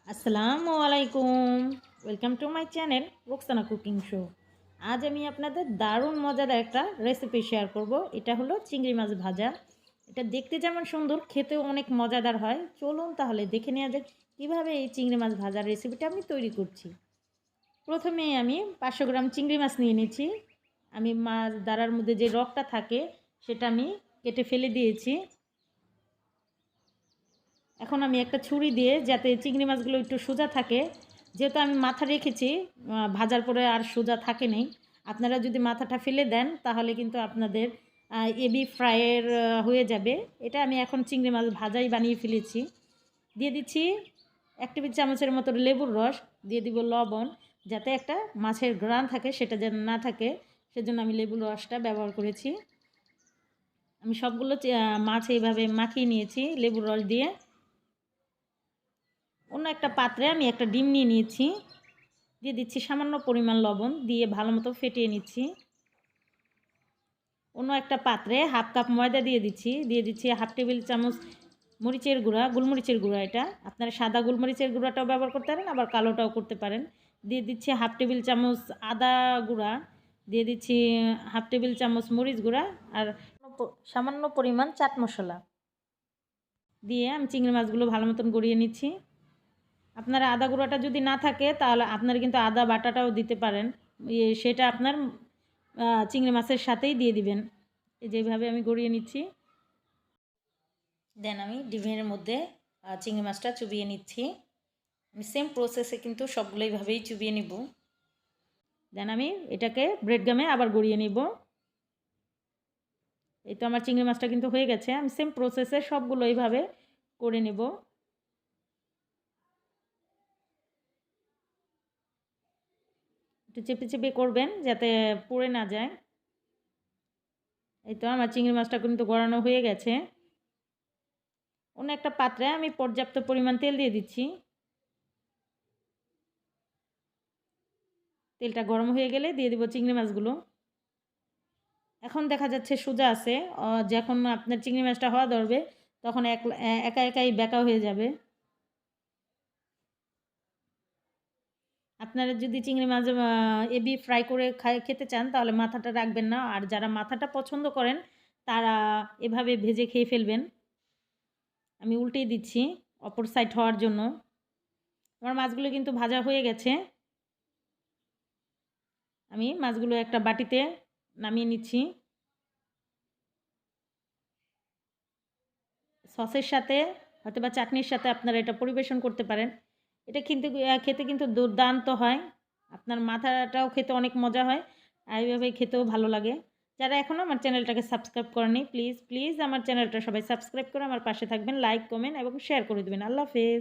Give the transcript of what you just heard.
আসসালামু আলাইকুম। Welcome to my channel Roksana cooking show. আজ আমি আপনাদের দারুণ মজাদার একটা রেসিপি শেয়ার করব। এটা হলো চিংড়ি মাছ ভাজা। এটা দেখতে যেমন সুন্দর, খেতেও অনেক মজাদার হয়। চলুন তাহলে দেখে নেওয়া যাক কীভাবে এই চিংড়ি মাছ ভাজার রেসিপিটা আমি তৈরি করছি। প্রথমে আমি 500 গ্রাম চিংড়ি মাছ নিয়ে নিচ্ছি। আমি মাছ দাঁড়ার মধ্যে যে রগটা থাকে সেটা আমি কেটে ফেলে দিয়েছি। এখন আমি একটা ছুরি দিয়ে, যাতে চিংড়ি মাছগুলো একটু সোজা থাকে, যেহেতু আমি মাথা রেখেছি, ভাজার পরে আর সোজা থাকে নেই। আপনারা যদি মাথাটা ফেলে দেন তাহলে কিন্তু আপনাদের এবি ফ্রাইয়ের হয়ে যাবে। এটা আমি এখন চিংড়ি মাছ ভাজাই বানিয়ে ফেলেছি। দিয়ে দিচ্ছি 1 টেবিল চামচের মতো লেবুর রস, দিয়ে দিব লবণ, যাতে একটা মাছের ঘ্রাণ থাকে সেটা যেন না থাকে, সেজন্য আমি লেবুর রসটা ব্যবহার করেছি। আমি সবগুলো মাছ এইভাবে মাখিয়ে নিয়েছি লেবুর রস দিয়ে। অন্য একটা পাত্রে আমি একটা ডিম নিয়ে নিয়েছি, দিয়ে দিচ্ছি সামান্য পরিমাণ লবণ, দিয়ে ভালো মতো ফেটিয়ে নিচ্ছি। অন্য একটা পাত্রে হাফ কাপ ময়দা দিয়ে দিচ্ছি 1/2 টেবিল চামচ মরিচের গুঁড়া, গোলমরিচের গুঁড়া। এটা আপনারা সাদা গোলমরিচের গুঁড়াটাও ব্যবহার করতে পারেন, আবার কালোটাও করতে পারেন। দিয়ে দিচ্ছি 1/2 টেবিল চামচ আদা গুঁড়া, দিয়ে দিচ্ছি 1/2 টেবিল চামচ মরিচ গুঁড়া, আর সামান্য পরিমাণ চাট মশলা দিয়ে আমি চিংড়ি মাছগুলো ভালো মতন গড়িয়ে নিচ্ছি। আপনারা আদা গুঁড়োটা যদি না থাকে তাহলে আপনারা কিন্তু আদা বাটাটাও দিতে পারেন, সেটা আপনার চিংড়ি মাছের সাথেই দিয়ে দিবেন। যেভাবে আমি গড়িয়ে নিচ্ছি। দেন আমি ডিমের মধ্যে চিংড়ি মাছটা চুবিয়ে নিচ্ছি। আমি সেম প্রসেসে কিন্তু সবগুলো এইভাবেই চুবিয়ে নিব। দেন আমি এটাকে ব্রেড গামে আবার গড়িয়ে নিব। এই তো আমার চিংড়ি মাছটা কিন্তু হয়ে গেছে। আমি সেম প্রসেসে সবগুলো এইভাবে করে নেব। একটু চেপে চেপে করবেন যাতে পড়ে না যায়। এই তো আমার চিংড়ি মাছটা কিন্তু গড়ানো হয়ে গেছে। অন্য একটা পাত্রে আমি পর্যাপ্ত পরিমাণ তেল দিয়ে দিচ্ছি। তেলটা গরম হয়ে গেলে দিয়ে দিব চিংড়ি মাছগুলো। এখন দেখা যাচ্ছে সোজা আছে, যখন আপনার চিংড়ি মাছটা হওয়া ধরবে তখন একা একাই বেঁকা হয়ে যাবে। আপনারা যদি চিংড়ি মাছ এবি ফ্রাই করে খেতে চান তাহলে মাথাটা রাখবেন না, আর যারা মাথাটা পছন্দ করেন তারা এভাবে ভেজে খেয়ে ফেলবেন। আমি উল্টেই দিচ্ছি অপর সাইড হওয়ার জন্য। আমার মাছগুলো কিন্তু ভাজা হয়ে গেছে। আমি মাছগুলো একটা বাটিতে নামিয়ে নিচ্ছি। সসের সাথে হয়তোবা চাটনির সাথে আপনারা এটা পরিবেশন করতে পারেন। এটা কিন্তু খেতে কিন্তু দুর্দান্ত হয়। আপনার মাথাটাও খেতে অনেক মজা হয়, আর এইভাবে খেতেও ভালো লাগে। যারা এখনও আমার চ্যানেলটাকে সাবস্ক্রাইব করেনি, প্লিজ প্লিজ আমার চ্যানেলটা সবাই সাবস্ক্রাইব করে আমার পাশে থাকবেন, লাইক কমেন্ট এবং শেয়ার করে দেবেন। আল্লাহ হাফেজ।